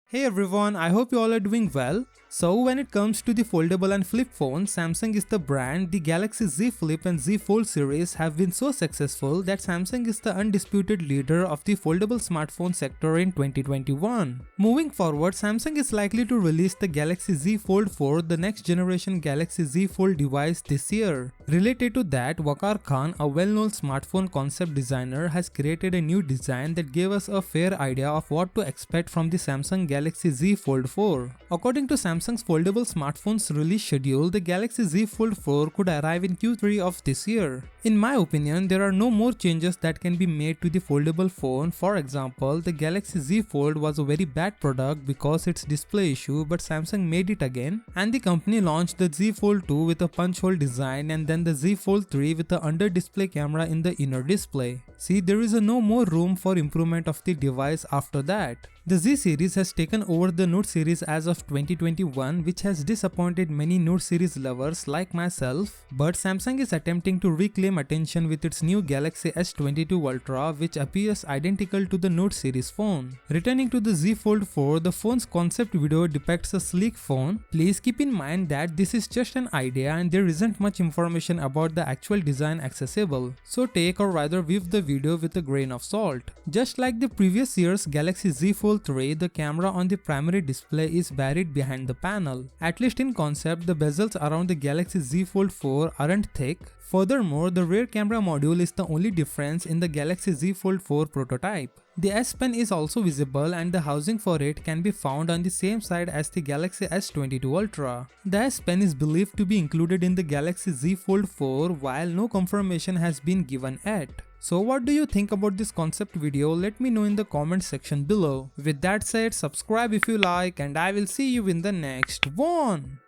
Hey everyone, I hope you all are doing well. So when it comes to the foldable and flip phones, Samsung is the brand. The Galaxy Z Flip and Z Fold series have been so successful that Samsung is the undisputed leader of the foldable smartphone sector in 2021. Moving forward, Samsung is likely to release the Galaxy Z Fold 4, the next generation Galaxy Z Fold device this year. Related to that, Waqar Khan, a well-known smartphone concept designer, has created a new design that gave us a fair idea of what to expect from the Samsung Galaxy Z Fold 4. According to Samsung's foldable smartphones release schedule, the Galaxy Z Fold 4 could arrive in Q3 of this year. In my opinion, there are no more changes that can be made to the foldable phone. For example, the Galaxy Z Fold was a very bad product because its display issue, but Samsung made it again, and the company launched the Z Fold 2 with a punch hole design and then the Z Fold 3 with the under display camera in the inner display. See, there is no more room for improvement of the device after that. The Z series has taken over the Note series as of 2021, which has disappointed many Note series lovers like myself, but Samsung is attempting to reclaim attention with its new Galaxy S22 Ultra, which appears identical to the Note series phone. Returning to the Z Fold 4, the phone's concept video depicts a sleek phone. Please keep in mind that this is just an idea and there isn't much information about the actual design accessible, so take or rather view the video with a grain of salt. Just like the previous year's Galaxy Z Fold 3, the camera on the primary display is buried behind the panel. At least in concept, the bezels around the Galaxy Z Fold 4 aren't thick. Furthermore, the rear camera module is the only difference in the Galaxy Z Fold 4 prototype. The S Pen is also visible and the housing for it can be found on the same side as the Galaxy S22 Ultra. The S Pen is believed to be included in the Galaxy Z Fold 4 while no confirmation has been given yet. So what do you think about this concept video? Let me know in the comment section below. With that said, subscribe if you like and I will see you in the next one.